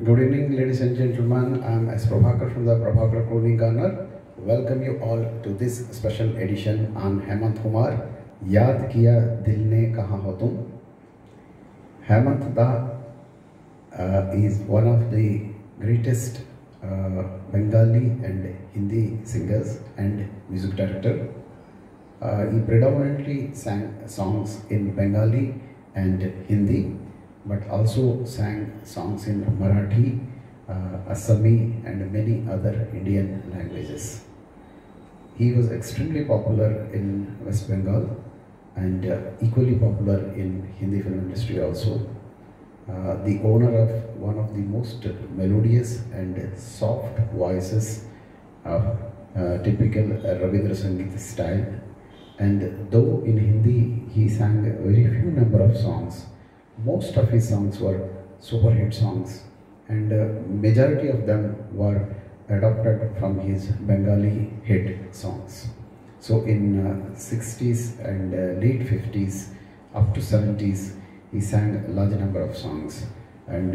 Good evening, ladies and gentlemen. I'm S. Prabhakar from the Prabhakar Clothing Corner. Welcome you all to this special edition on Hemant Kumar. याद किया दिल ने कहाँ हो तुम. Hemant Da is one of the greatest Bengali and Hindi singers and music director. He predominantly sang songs in Bengali and Hindi, but also sang songs in Marathi, Assami and many other Indian languages. He was extremely popular in West Bengal and equally popular in Hindi film industry also. The owner of one of the most melodious and soft voices of typical Rabindra Sangeet style. And though in Hindi he sang a very few number of songs, most of his songs were super hit songs, and majority of them were adopted from his Bengali hit songs. So in 60s and late 50s up to 70s, he sang a large number of songs, and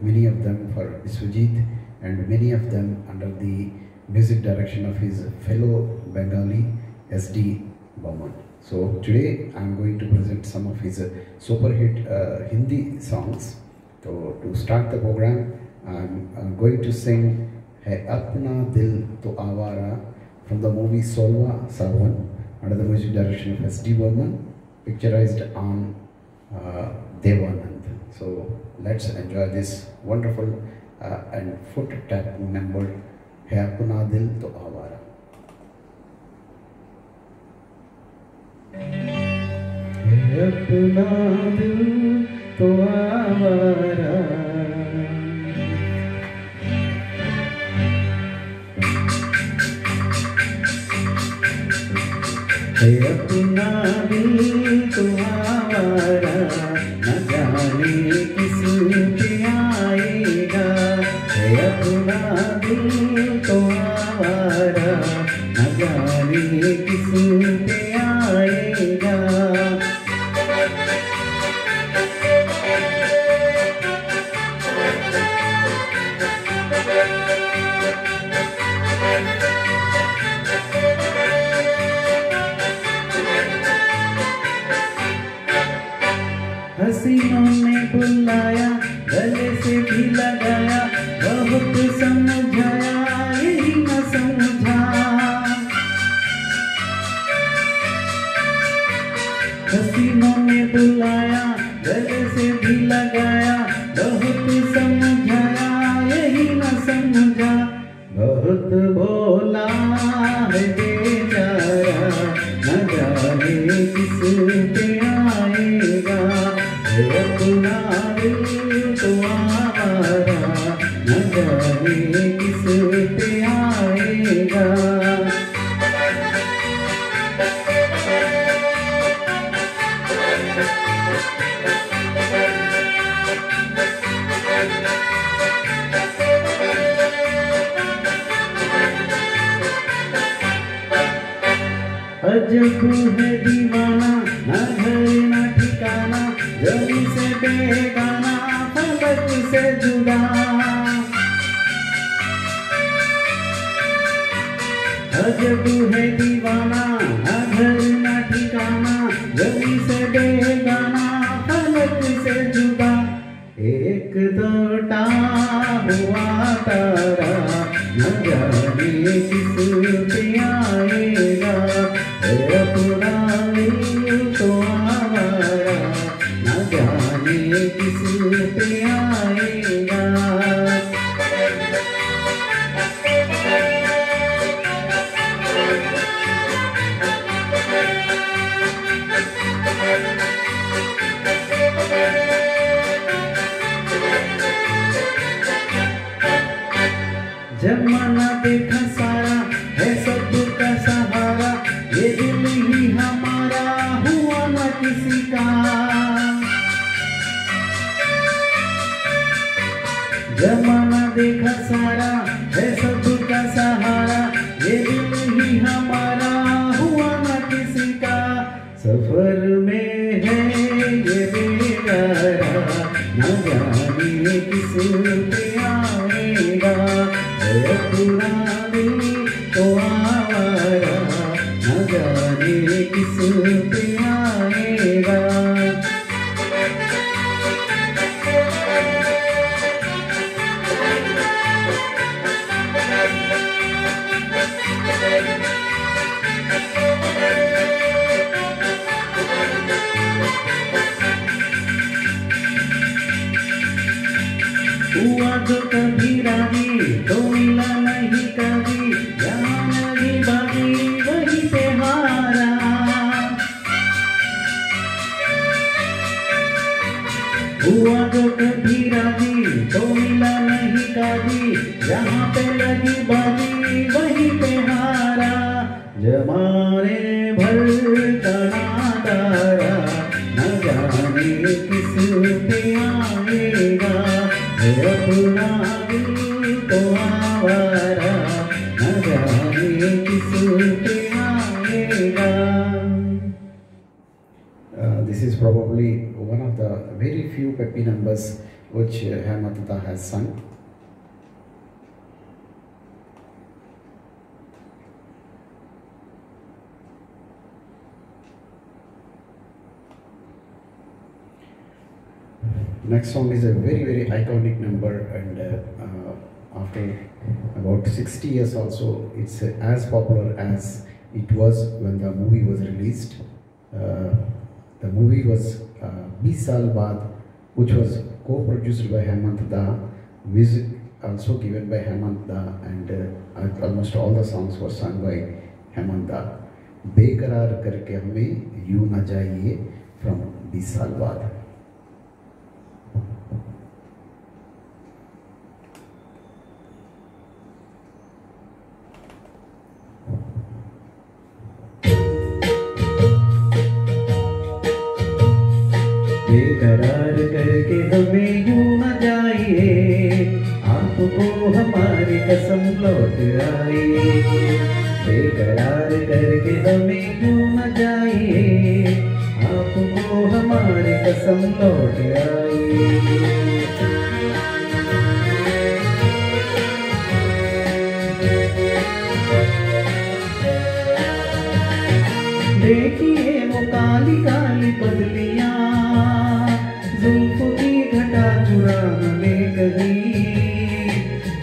many of them for Biswajit, and many of them under the music direction of his fellow Bengali S.D. Burman. So today I am going to present some of his super hit Hindi songs. So to start the program, I am going to sing Hai Apna Dil To Awara from the movie Solwa Sarwan under the music direction of S.D. Burman, picturized on Devanand. So let's enjoy this wonderful and foot tap number Hai Apna Dil To Awara. अपना दिल तो आवारा है, अपना दिल तो आवारा, न जाने किस पे आएगा. है अपना दिल तो आवारा, न जाने किस पे आएगा. हसीनों ने बुलाया, गले से भी लगाया, बहुत समझाया, यही न समझा. हसीनों ने बुलाया, गले से भी लगाया, बहुत समझाया, यही न समझा. बहुत भोला है बेचारा, न जाने किस पे आएगा. अपना दिल तो आवारा, न जाने किस पे आएगा. अजब है दीवाना, न घर न ठिकाना, जमी से बेगाना, फलक से जुदा. अजब है दीवाना, न घर न ठिकाना, जमी से बेगाना, फलक से जुदा. एक दोटा हुआ तारा, न जाने किस पे आएगा. अपना दिल तो आवारा, न जाने किस पे आएगा. जमाना देखा सारा है सबका सहारा, ये दिल ही हमारा हुआ न किसी का. जमाना देखा सारा है सबका सहारा, ये दिल ही हमारा हुआ न किसी का. सफर में है ये बेचारा, न जाने जाने किस पे आएगा, अपना दिल तो आवारा न जाने किस पे आएगा। हुआ जो कभी राजी तो मिला नहीं कभी, यहाँ नहीं बाजी वहीं पे हारा। हुआ जो कभी राजी तो मिला नहीं कभी, यहाँ पे लगी बाजी वहीं पे हारा। जमाने भर का नादारा न जाने किस पे आएगा, अपना दिल तो आवारा न जाने किस पे आएगा। This is probably one of the very few peppy numbers which Hemant Dada has sung. Next song is a very iconic number, and after about 60 years also it's as popular as it was when the movie was released. The movie was 20 Saal Baad, which was co-produced by Hemant Dada, music also given by Hemant Dada, and almost all the songs were sung by Hemant Dada. बेकरार करके हमें यूं न जाइए from 20 साल बाद। बेकरार करके हमें यूं न जाइए, आपको हमारी कसम लौट आइए। बेकरार करके हमें यूं न जाइए, आपको हमारी कसम लौट आइए। देखिए वो काली काली पगलियां, जुल्फ की घटा चुरा न ले कहीं,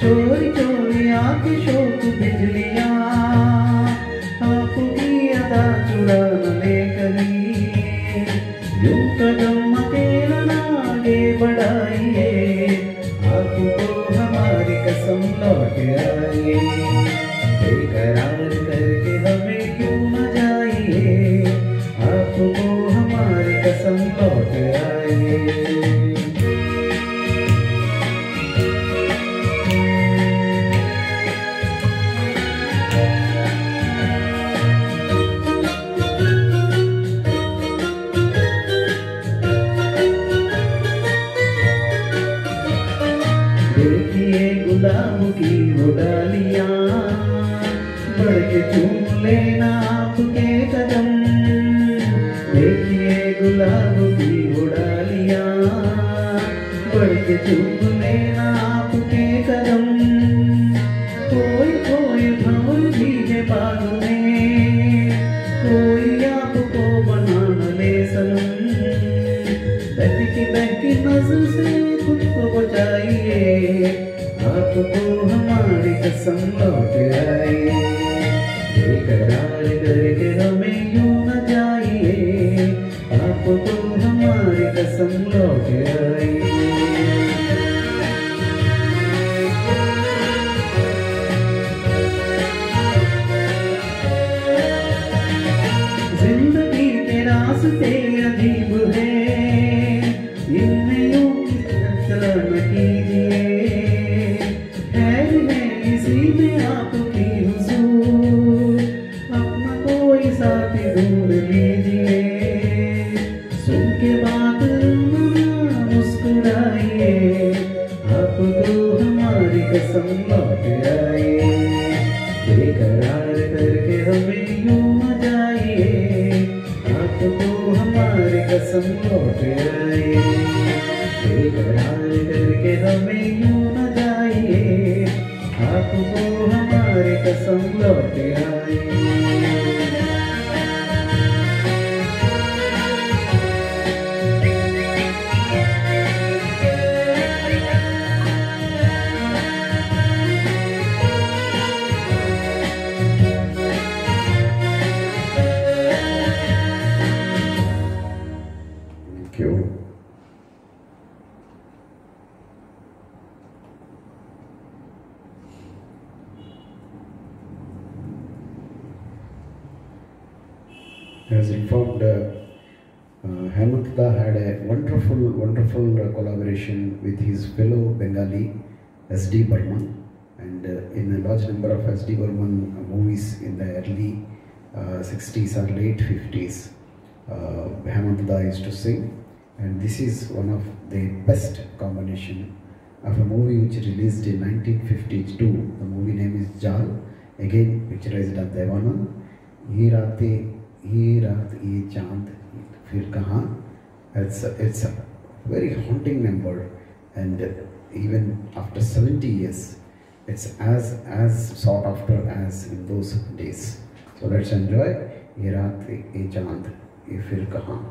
चोरी चोरी आके शोक बिजलियां, आपकी अदा चुरा न ले कहीं। यूं कदम अकेला न आगे बढ़ाइए, आपको हमारी कसम लौट आइए। बेकरार करके हमें क्यों न जाइए, आपको हमारी कसम लौट आइए। देखिए गुलाब की वो डालियां, बढ़ के चूम लेना आपके कदम। देखिए गुलाब की वो डालियां, बढ़ के चूम लेना आपके कदम। कोई कोई भंवर भी है बाग में, कोई आपको बना न ले सनम। बहकी नजर से खुद को बचाइए, आपको हमारी कसम लौट आइए। बेकरार करके हमें यूं न जाइए, आपको हमारी कसम लौट आइए। जिंदगी के रास्ते अजीब है, इनमें यूं चला न कीजिए। खैर है इसी में आपकी हुजूर, अपना कोई साथी ढूंढ लीजिए। सुन के बात मुस्कुराइए, आपको हमारी कसम लौट आइए। बेकरार करके हमें यूं न जाइए, आपको हमारी कसम लौट आइए। बेकरार करके में यूं न जाइए, आपको हमारे कसम लौट आई। क्यों? As informed, Hemant Da had a wonderful collaboration with his fellow Bengali S.D. Burman, and in a large number of S.D. Burman movies in the early 60s or late 50s, Hemant Da used to sing, and this is one of the best combination of a movie which released in 1952. The movie name is Jal, again picturized at Devanand. ये रात ये चांद फिर कहाँ. It's a very haunting number, and even after 70 years it's as sought after as in those days. So let's enjoy ये रात ये चांद ये फिर कहाँ.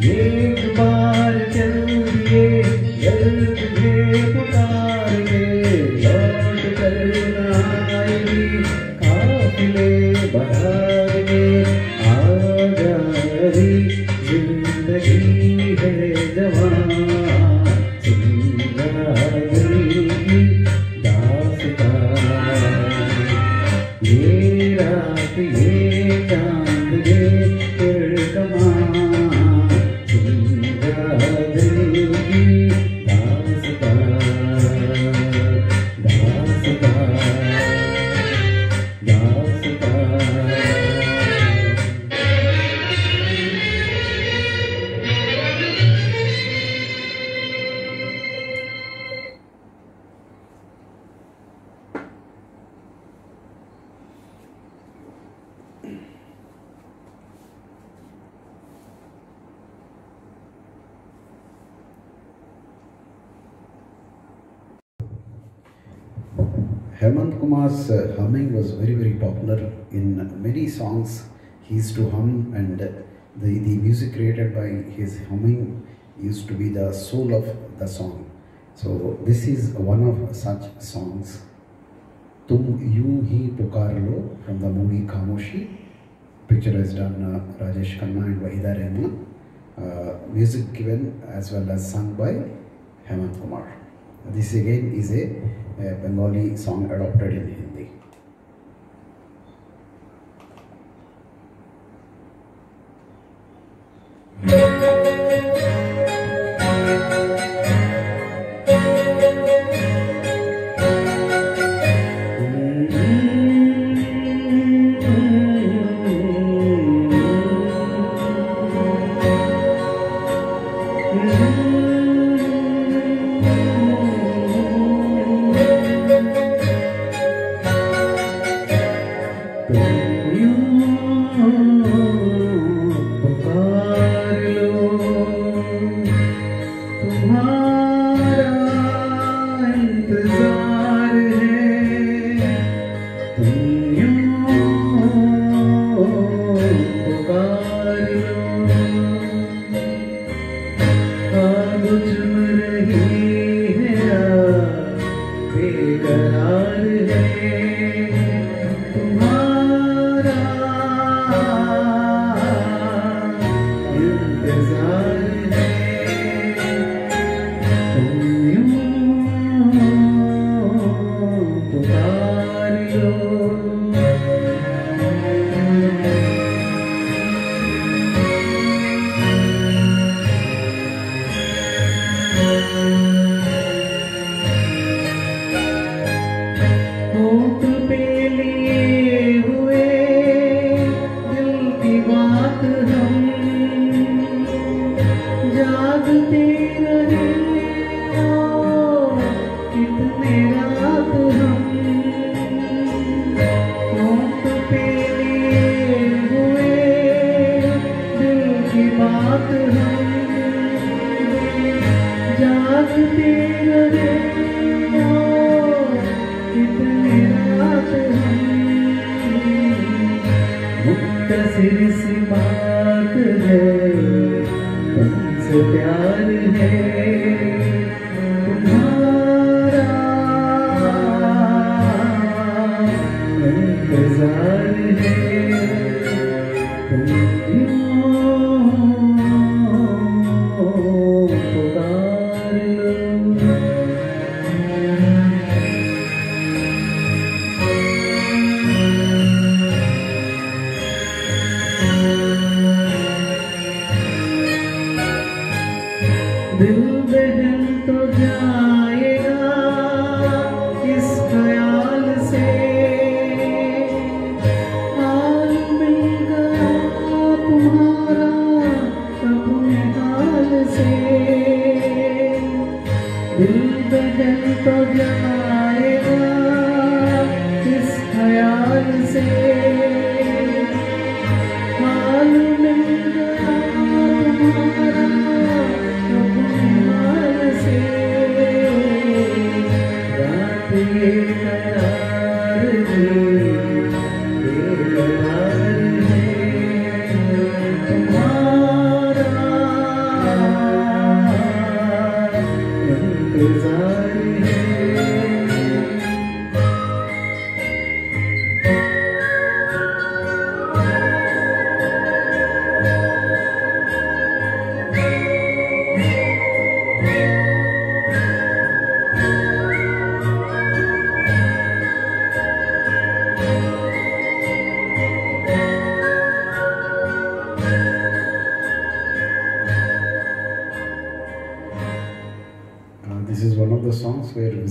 एक बार चल दिए घर तुझे पुकार के, लौट कर ना आएगी काफिले बहार के। आ जा रे जिंदगी है जवान, जिंदा दिल की दास्तां। ये रात ये चांद ये फिर Hemant Kumar's humming was very popular in many songs. He used to hum, and the music created by his humming used to be the soul of the song. So this is one of such songs. Tum Yu Hi Pukar Lo from the movie Khamoshi. Picture is done Rajesh Khanna and Wahida Rehman. Music given as well as sung by Hemant Kumar. This again is a Bengali song adopted in Hindi. दिल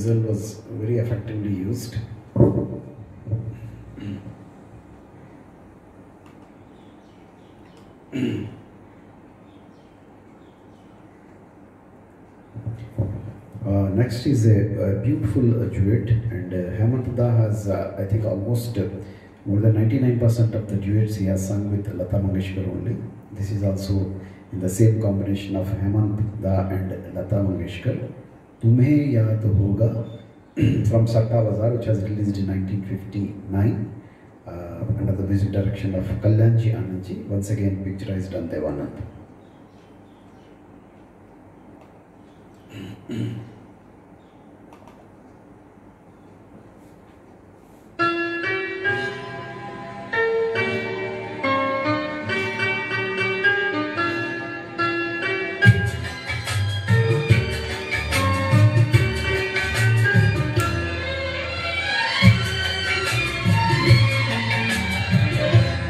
whistle was very effectively used. Next is a beautiful duet, and Hemant Da has, I think, almost more than 99% of the duets he has sung with Lata Mangeshkar only. This is also in the same combination of Hemant Da and Lata Mangeshkar. Tumhe Yaad Hoga from Satta Bazaar, which was released in 1959 under the music direction of Kalyanji Anandji, once again picturized on Devanand.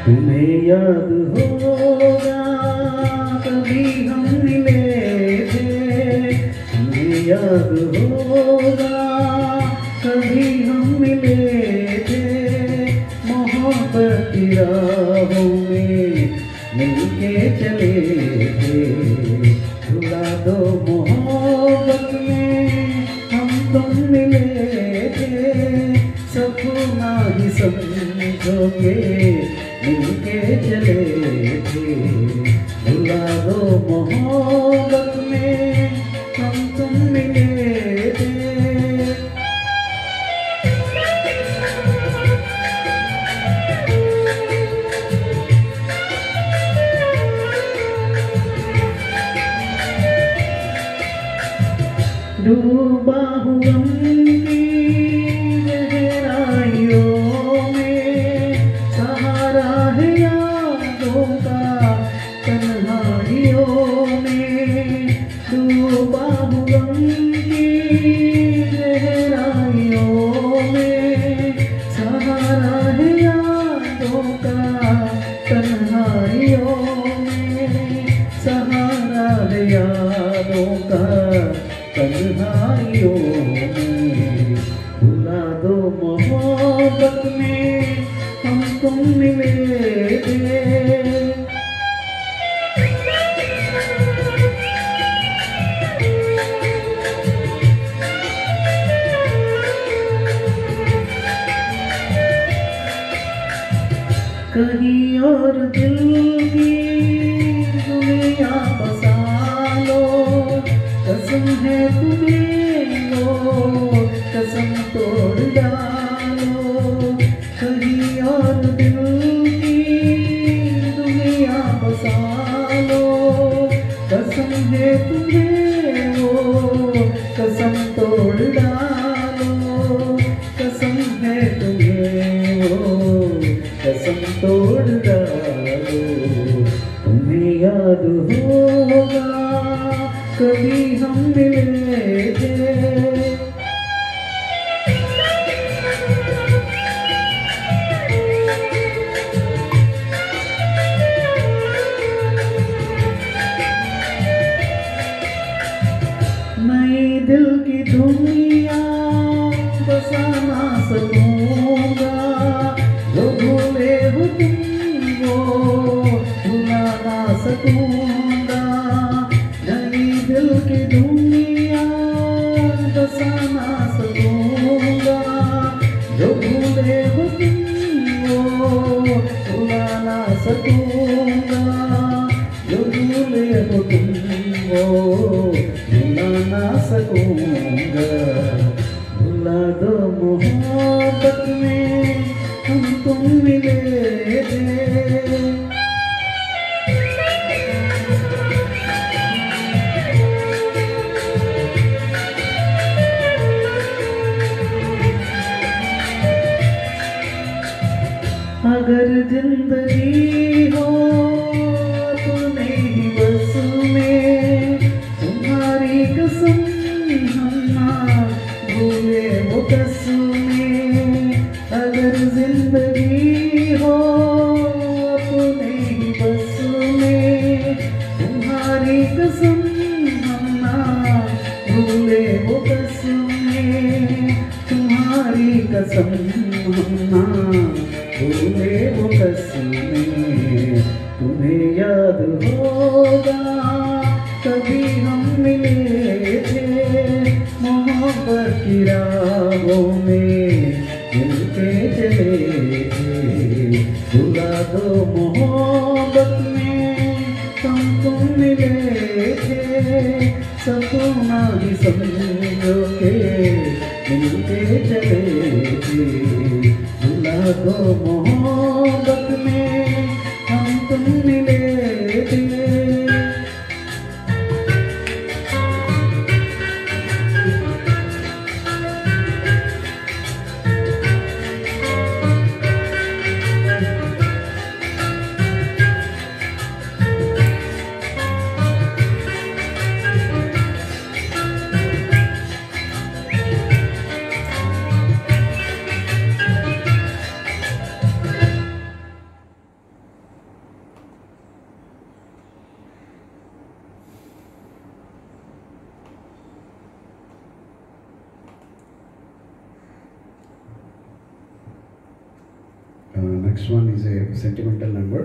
तुम्हें याद होगा कभी हम मिले थे, तुम्हें याद होगा कभी हम मिले थे, मोहब्बत की राहों में मिलके चले थे। भुला दो मोहब्बत में हम तुम मिले थे, सपना ही समझोगे मिलके चले थे। भुला दो मोहब्बत में हम तुम मिले थे। डूबा हुआ तन्हाइयों में, भुला दो मोहब्बत में हम तुम मिले थे। कहीं और दिल की दुनिया बसा लो, कसम है तुम्हें वो कसम तोड़ डालो। कहीं और दिल की दुनिया बसा लो, कसम है तुम्हें वो कसम तोड़ डालो। कसम है तुम्हें वो कसम तोड़ डालो। तुम्हें याद होगा कभी हम मिले थे। मैं दिल की दुनिया बसा ना सकूंगा, जो भूले हो तुम वो भुला ना सकूंगा। दिल की दुनिया बसा ना सकूंगा, जो भूले हो तुम वो भुला ना सकूंगा। जो भूले हो तुम वो भुला ना सकूंगा। भुला दो मोहब्बत में हम तुम मिले थे। अगर जिंदगी हो अपने ही बस में, तुम्हारी कसम हम ना भूले वो कसमें। अगर जिंदगी हो अपने ही बस में, तुम्हारी कसम हम ना भूले वो कसमें। कसम हम ना भूले वो कसमें, तुम्हें याद होगा कभी हम मिले थे मोहब्बत की राहों में मिलके चले थे। भुला दो मोहब्बत में तुमको मिले थे, सपना ही समझो के मिलके चले थे। भुला दो मोहब्बत में हम तुम मिले थे। Next one is a sentimental number,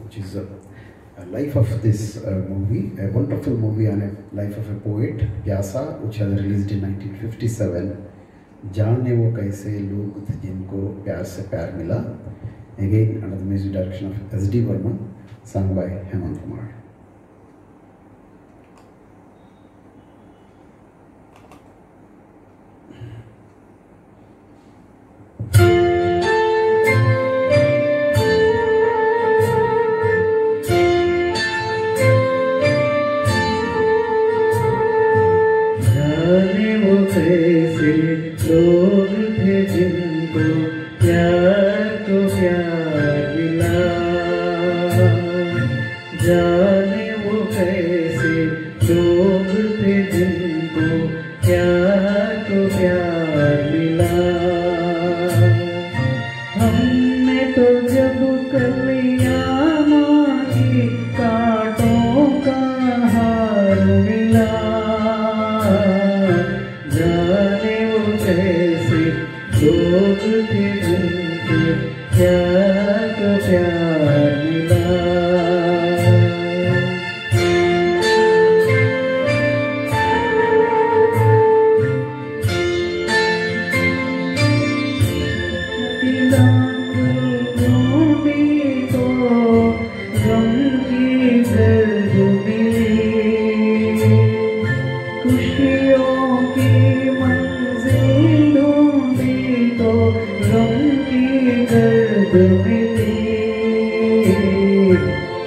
which is a life of this movie, a wonderful movie on a life of a poet, Pyasa, which was released in 1957. जाने वो कैसे लोग थे जिनको प्यार से प्यार मिला. Again under the music direction of S.D. Burman, sung by Hemant Kumar. लोग थे जिनको प्यार को प्यार मिला, जाने वो कैसे लोग थे जिनको प्यार को प्यार मिला। हमने तो जब कलियां मांगी कांटों का हार मिला, जाने वो कैसे लोग थे जिनको प्यार को प्यार मिला।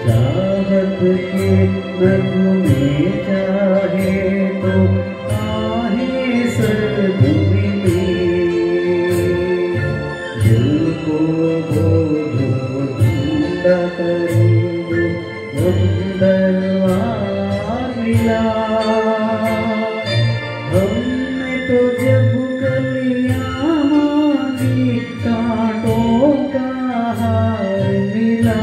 चाहत के नगमे चाहे तो आहें सर्द मिली, दिल को बोझ ढूंढा करूँ वंदनवा मिला। हमने तो जब कलियां मांगी कांटों का हार मिला,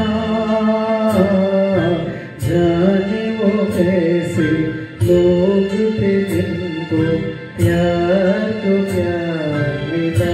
जाने वो कैसे लोग थे जिनको प्यार को प्यार मिला।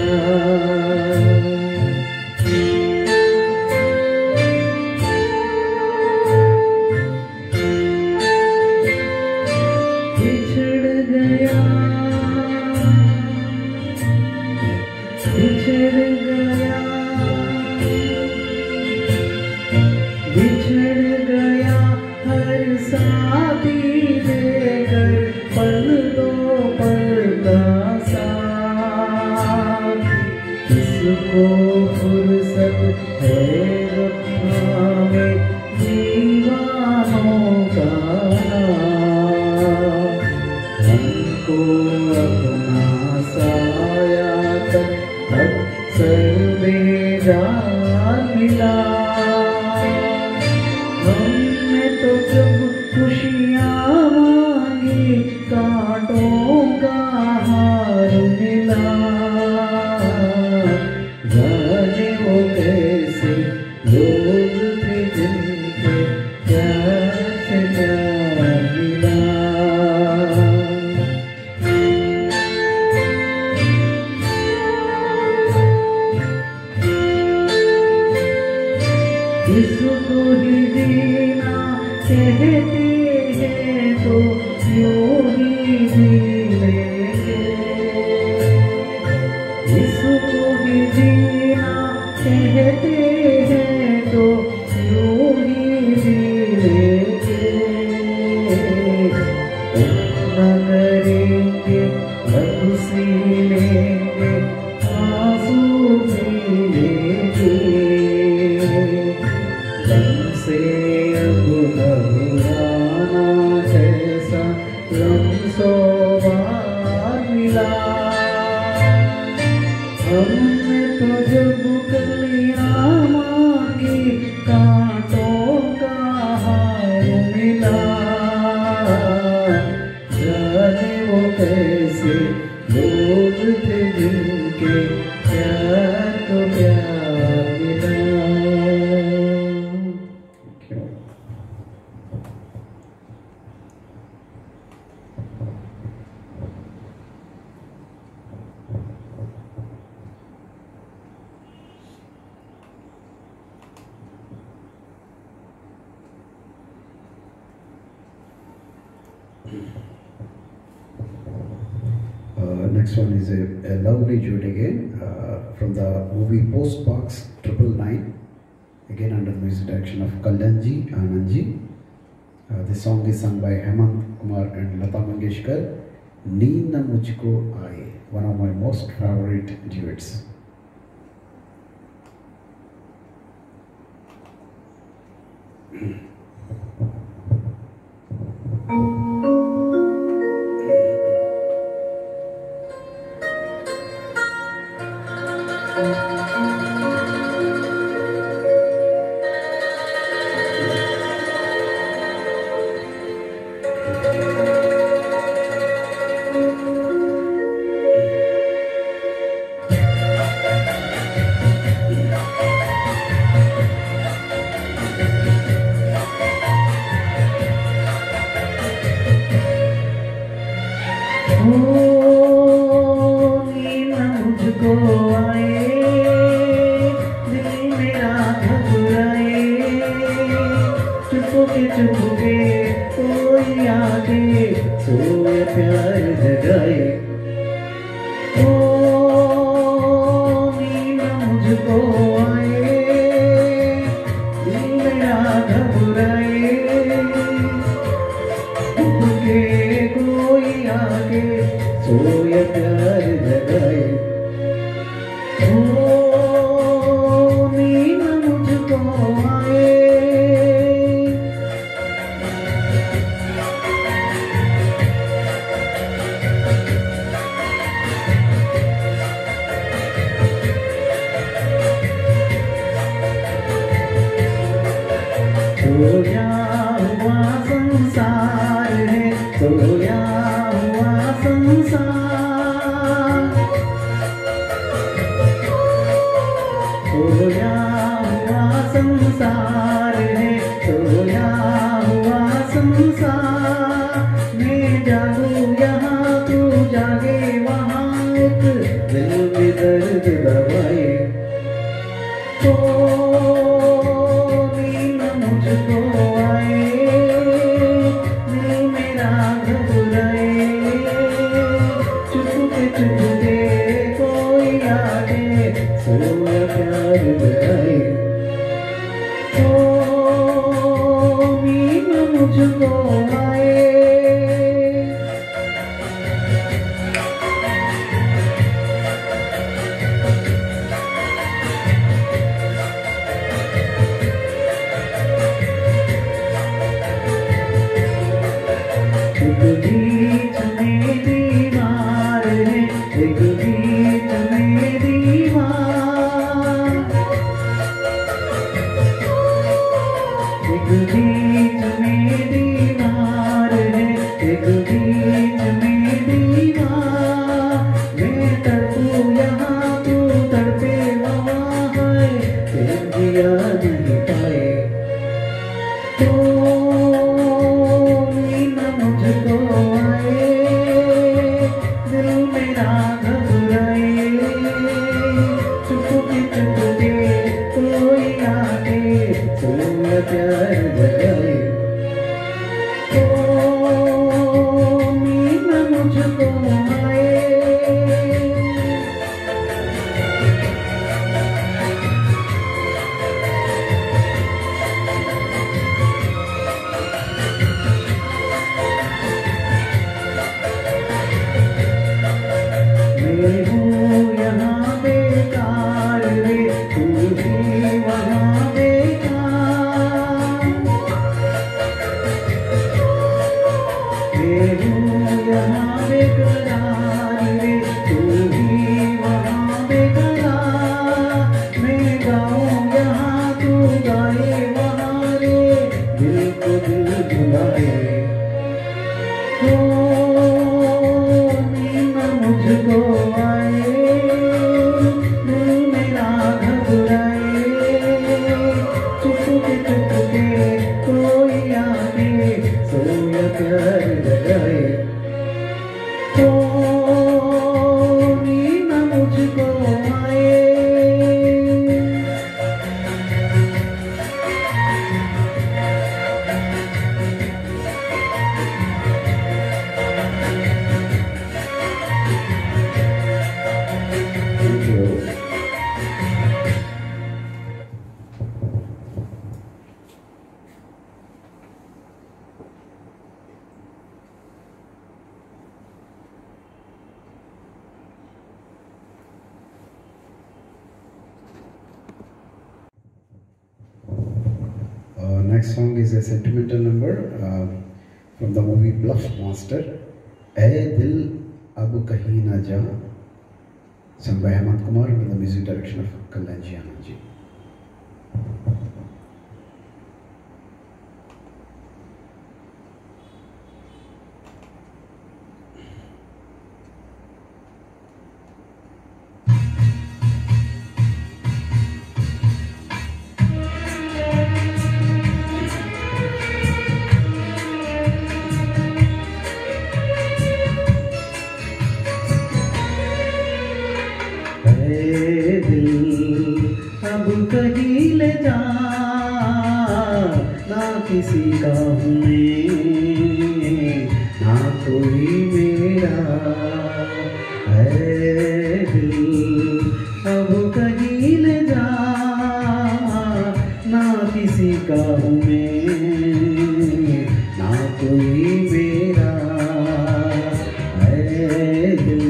इसको ही जीना कहते हैं तो यूं ही जी लेंगे। इसको ही जीना कहते हैं तो यूं ही जी लेंगे। न करेंगे लहू सी लेंगे आंसू भी लेंगे। से अब घबराना कैसा लम्सो बार मिला। हमने तो जब कलियां मांगी कांटों का हार मिला। जाने वो कैसे लोग थे जिनके प्यार को प्यार मिला। Next one is a lovely duet again from the movie Postbox 999, again under the music direction of Kalyanji Anandji. This song is sung by Hemant Kumar and Lata Mangeshkar. Neend Na Mujhko Aaye, one of my most favorite duets. नींद मुझको आए, दिल मेरा घबराए, चुपके कोई आके सोए प्यार जगाए। नींद मुझको आए, दिल मेरा घबराए, चुपके कोई आके सोए प्यार जगाए। नींद मुझको आए। सोया हुआ संसार है, सोया हुआ संसार, सोया हुआ संसार है, सोया हुआ संसार। मैं जागू यहाँ तू जागे वहाँ, एक दिल में दर्द दबाए। नींद मुझको आए, दिल मेरा घबराए, चुपके कोई आके सोया प्यार जगाए। नींद मुझको आए। एक बीच में दीवार है, एक बीच में दीवार, एक बीच में दीवार है, एक बीच में दीवार। मैं तड़पूं यहाँ तू तड़पे वहाँ है, फिर जिया नहीं पाए। मुझको आए, दिल मेरा घबराए, चुपके कोई आके प्यार जगाए। ओ नींद मुझको आए, मैं हूँ यहाँ बेकार रे, तू भी वहाँ बेकार। मैं हूँ यहाँ बेकरार रे, तू भी वहाँ बेकरार। मैं गाऊँ यहाँ तू गाए वहाँ रे, दिल को दिल बुलाए। मुझको आए, दिल मेरा घबराए। चुपके चुपके कोई आके सोया प्यार जगाए। ओ नींद मुझको आए। Thank you. Next song is a sentimental number from the movie Bluff Master. ऐ दिल अब कहीं ना जा, sung by Hemant Kumar under the music direction of Kalyanji Anand ji. दिल अब कहीं ले जा, ना किसी का हूँ मैं, ना कोई मेरा है। दिल अब कहीं ले जा, ना किसी का हूँ मैं, ना कोई मेरा है। दिल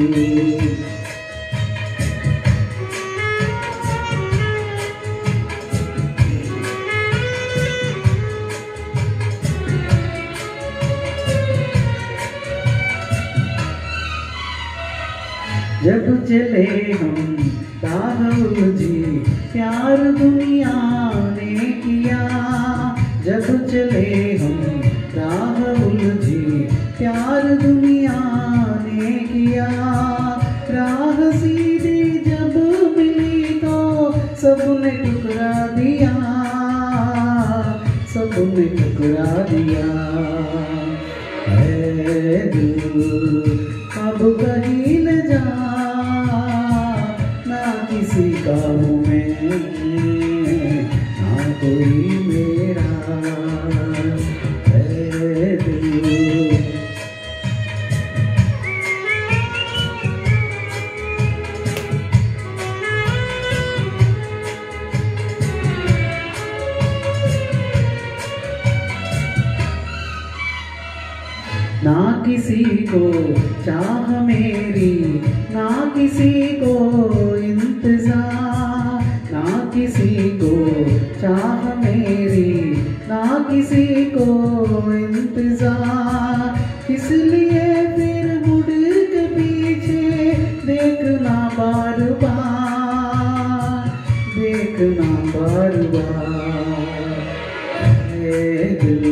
जब चले हम राहुल जी, प्यार दुनिया ने किया। जब चले हम राहुल जी, प्यार दुनिया ने किया। राह सीधी जब मिली तो सबने ठुकरा दिया, सबने ठुकरा दिया। है दिल अब कहीं न जा, ना किसी का हूँ मैं, ना कोई मेरा है। दिल ना किसी को चाह मेरी, ना किसी को इंतजार, ना किसी को चाह मेरी, ना किसी को इंतजार। किस लिए फिर मुड़ के पीछे देखना बार बार, देखना बार बार। दिल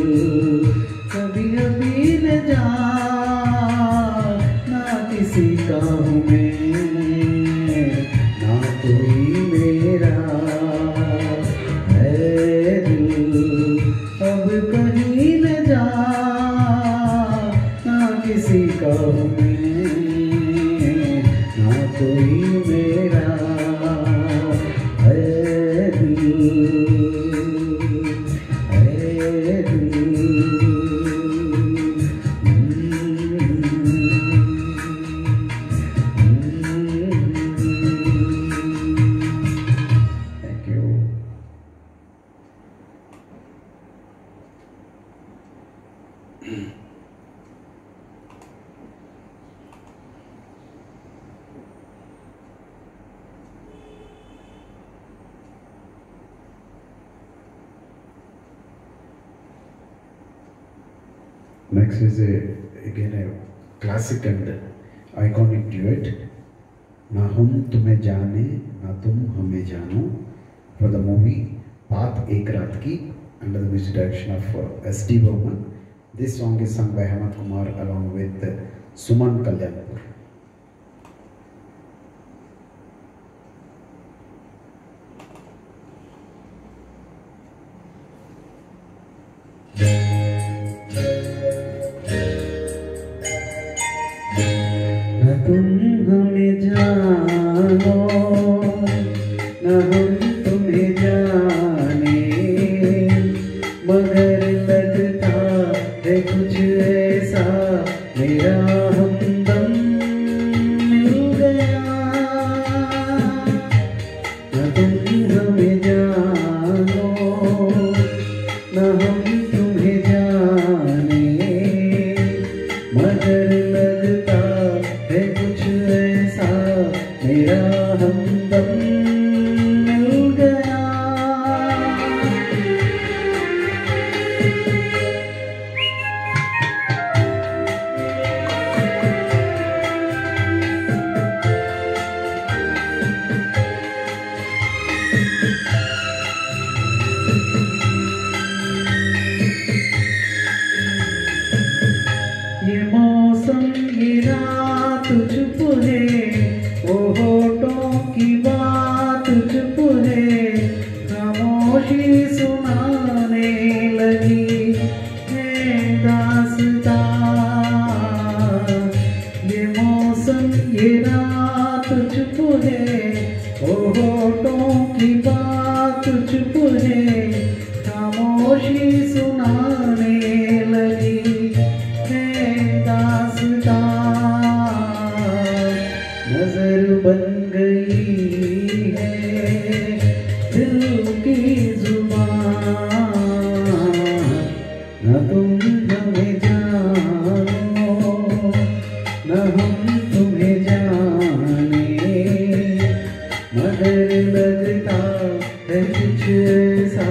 कभी अभी न जा, ना किसी का हूँ मैं, ना कोई मेरा है। दिल अब कहीं न जा, ना Next is again a classic and iconic duet. ना हम तुम्हें जाने ना तुम हमें जानो, for the movie Path Ek Raat Ki, under the music direction of S.D. Burman. This song is sung by Hemant Kumar along with Suman Kalyanpur. तुम हमें जानो न हम तुम्हें जाने, मगर लगता है कुछ ऐसा मेरा हमदम मिल गया। न तुम हमें जानो न हम तुम्हें जाने, मगर लगता है कुछ ऐसा मेरा हमदम मिल गया। ये मौसम ये रात चुप है, ओ होठों की बात चुप है, खामोशी सुनाने लगी है दास्तां। ये मौसम ये रात चुप है, ओ होठों की बात चुप है, खामोशी सुनाने लगी दास्तां। नजर बन गई है दिल की जुबान, न तुम हमें जानो न हम तुम्हें जाने, मगर लगता है कुछ ऐसा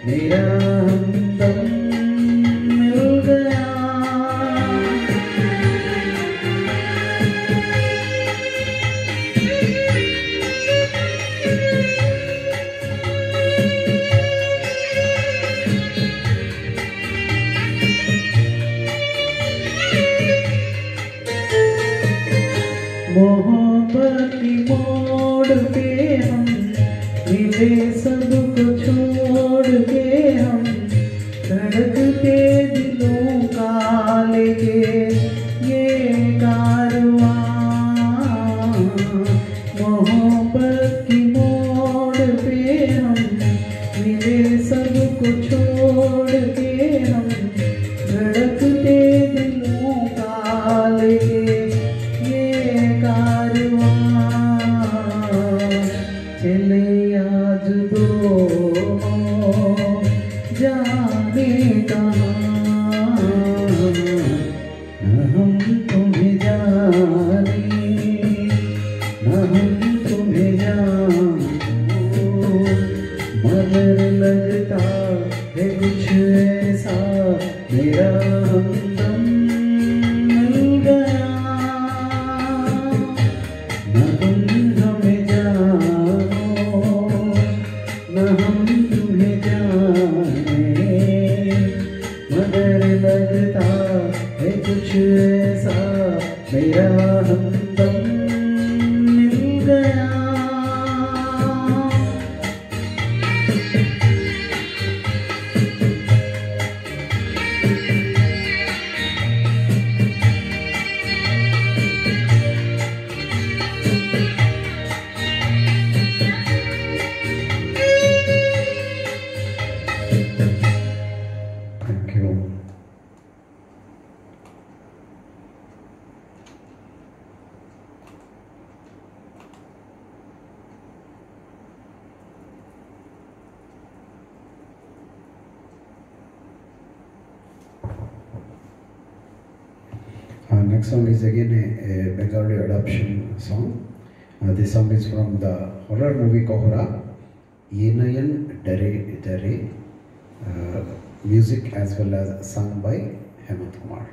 मेरा हमदम मिल गया। मोहब्बत की मोड़ पे हम मिले, सबको छोड़ के हम धड़कते दिलों का लेके ये कारवां। मोहब्बत की मोड़ पे हम मिले, सबको छोड़ के हम धड़कते दिलों का लेके कारवां। चले आज दोनों जाने कहाँ, न हम तुम्हें जाने न हम तुम्हें जानो, मगर लगता है कुछ ऐसा मेरा हमदम मिल गया। न तुम हमें जानो न हम तुम्हें जाने, मगर लगता है कुछ ऐसा मेरा हमदम मिल गया। Thank you. next song is again a Bengali adaptation song. This song is from the horror movie Kohra. Yenayan Dare Dare. Music as well as sung by Hemant Kumar.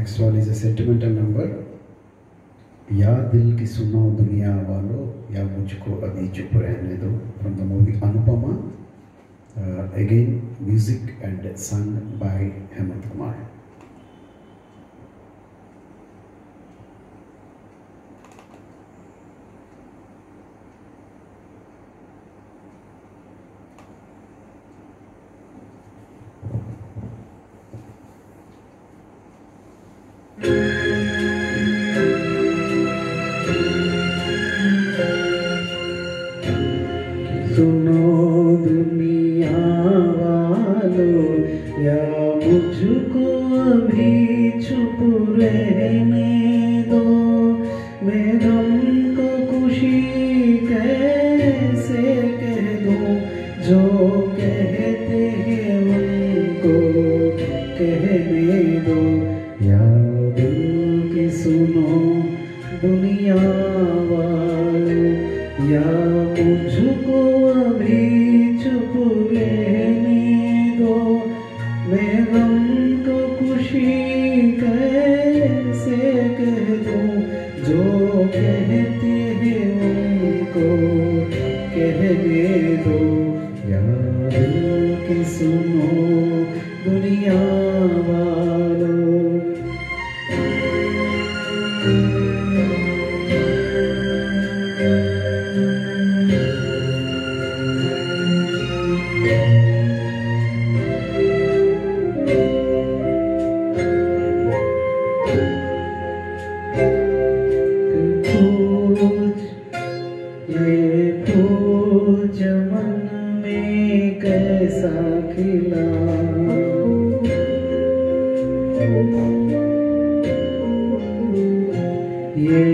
Next one is a sentimental number. या दिल की सुनो दुनिया वालों, या मुझको अभी चुप रहने दो, from the movie Anupama. Again, music and sung by Hemant Kumar. सुनो दुनिया वालों, या मुझको अभी चुप रहने दो, मैं गम को खुशी कैसे कह दूं, जो कहते हैं उनको कहने दो, या दिल की सुनो दुनिया वालों, या मुझको अभी चुप रहने दो, मैं गम को खुशी कैसे कह दूं, जो कहते हैं उनको कहने दो, या दिल की सुनो दुनिया वालों। ये फूल चमन में कैसा खिला, ये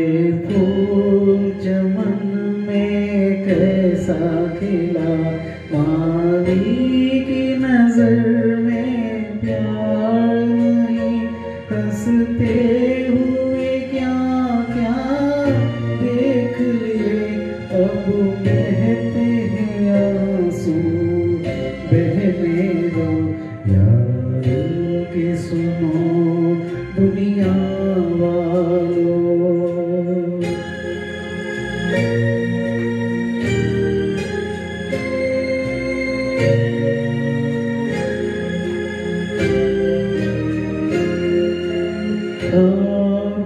फूल चमन में कैसा खिला, माली की नजर में प्यार नहीं, हंसते हुए क्या क्या देख लिए, अब बहते हैं आंसू बहने दो, या दिल की सुनो दुनिया वालों।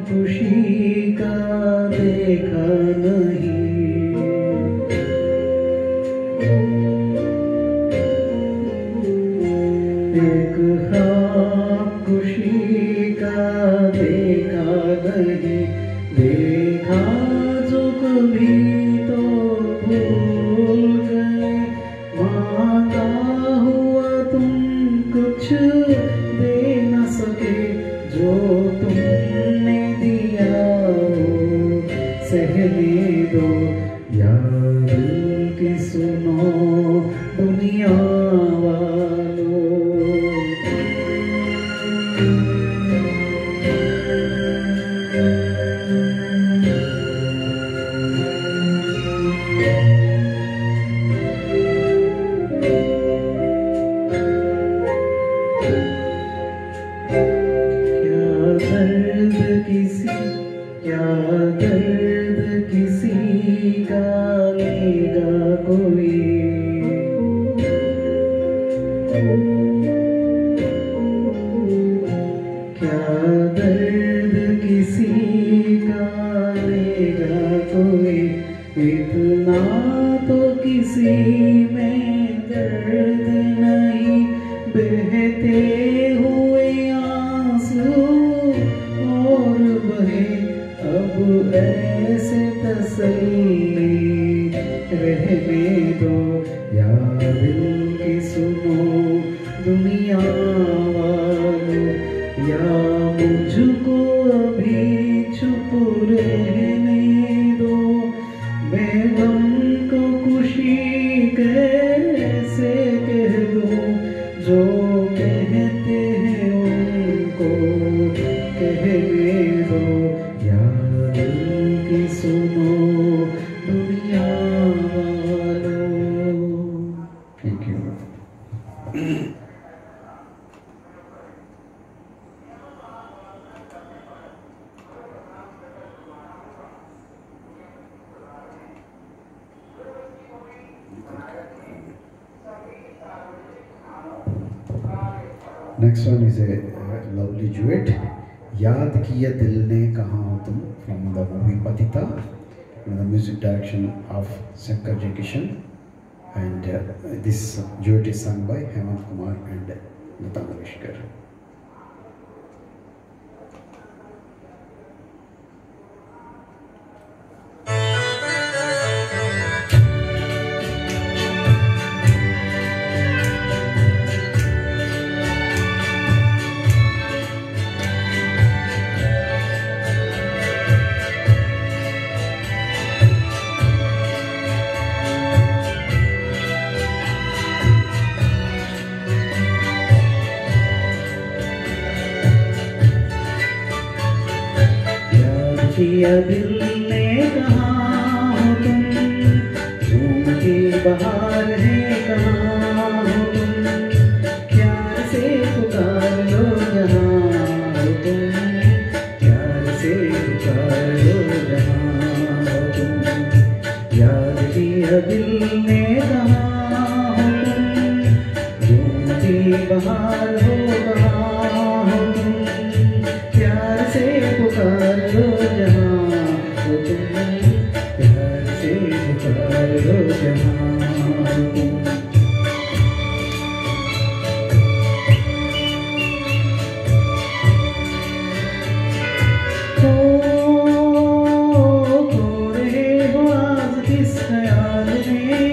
खुशी का देखा नहीं, एक ख्वाब खुशी का देखा नहीं, देखा जो कभी तो भूल गए, मांगा हुआ तुम कुछ दे न सके, जो तुमने दिया हो सहने दो, या दिल की सुनो दुनिया वालों। क्या दर्द किसी का लेगा कोई, क्या दर्द किसी का लेगा कोई, इतना तो किसी में दर्द नहीं, बहते हुए आंसू और बहे, अब ऐसे तसल्ली रहने दो, या दिल की सुनो दुनिया वालों, या मुझको अभी चुप रहने दो, मैं गम को खुशी कैसे कह दूं, जो कहते हैं उनको कहने दो, या दिल की सुनो दुनिया वालों। Thank you. Next one is a lovely duet. याद किया दिल ने कहाँ हो तुम, from the movie Patita, and the music direction of Shankar J. Kishan, and this duet is sung by Hemant Kumar and Lata Mangeshkar. किया दिल ने कहाँ हो तुम, झूमती बहार है कहाँ हो तुम, प्यार से पुकार लो जहाँ हो तुम, प्यार से पुकार लो जहाँ हो तुम। याद किया दिल ने कहाँ हो तुम, झूमती बहार हो कहाँ हो तुम, प्यार से पुकार लो जहाँ हो तुम, प्यार से पुकार लो जहाँ हो तुम। खो रहे हो आज किस ख्याल में,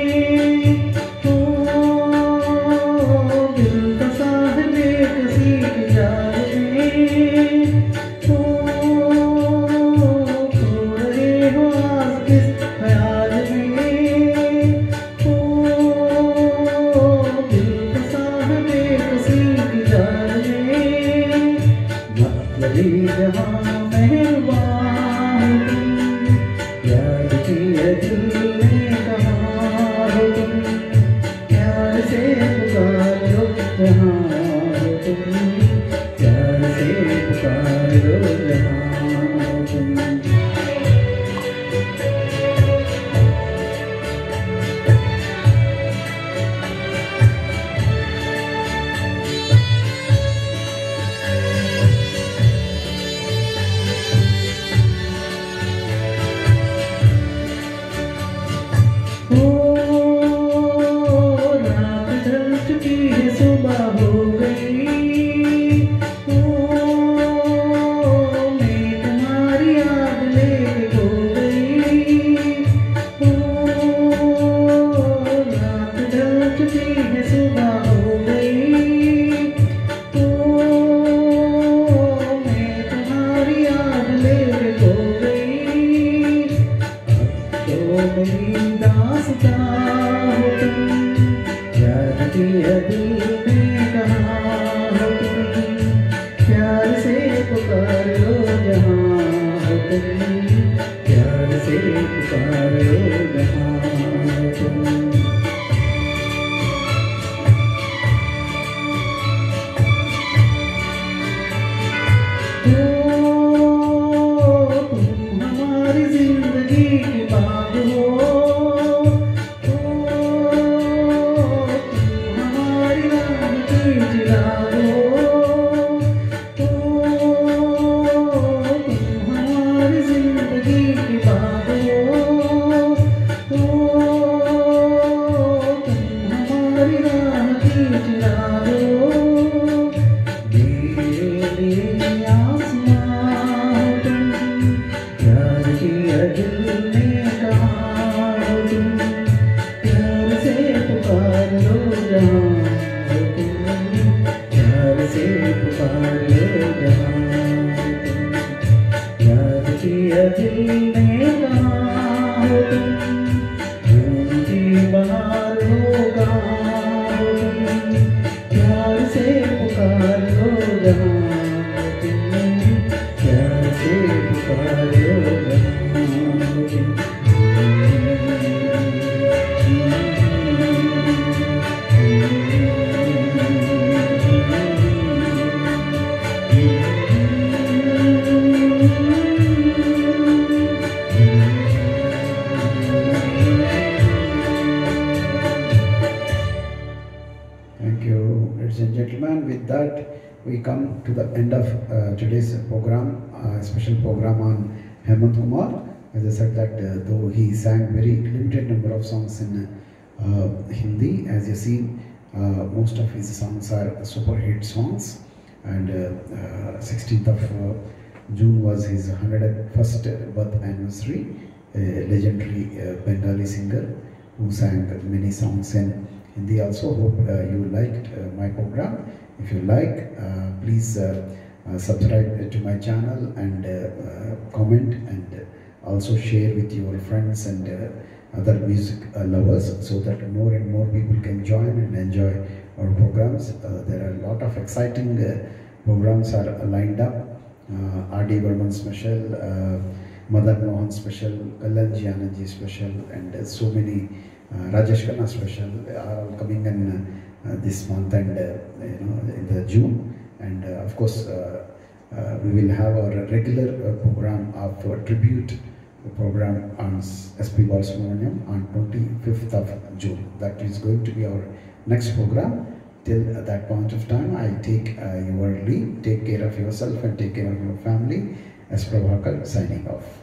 दिल फंसा है बेकसी की जाल में, जहाँ मेहरबान तुम, याद किया दिल ने कहाँ हो तुम, प्यार से पुकार लो जहाँ हो तुम, प्यार से पुकार लो जहाँ हो तुम। मेरी दास्तां हो तुम, याद किया दिल ने कहाँ हो तुम, प्यार से पुकार लो जहाँ हो तुम, प्यार से पुकार लो जहाँ हो तुम। तुम हमारी जिंदगी की बात हो, दिल ने कहाँ हो तुम, झूमती बहार हो कहाँ हो तुम, प्यार से पुकार लो जहाँ हो तुम, प्यार से पुकार लो जहाँ हो तुम। we come to the end of today's program, special program on Hemant Kumar. As I said that though he sang very limited number of songs in Hindi, as you see, most of his songs are super hit songs. And 16th of June was his 101st birth anniversary. A legendary Bengali singer who sang many songs in Hindi also. Hope you liked my program. If you like, please subscribe to my channel and comment, and also share with your friends and other music lovers, so that more and more people can join and enjoy our programs. There are a lot of exciting programs are lined up. R.D. Burman special, Madan Mohan special, Kallanji Anandji special, and so many Rajesh Khanna special are all coming in this month and in the June. And of course we will have our regular program of tribute program on S.P. Balasubramaniam on 25th of June. That is going to be our next program. Till that point of time, I take your leave. Take care of yourself and take care of your family. S. Prabhakar signing off.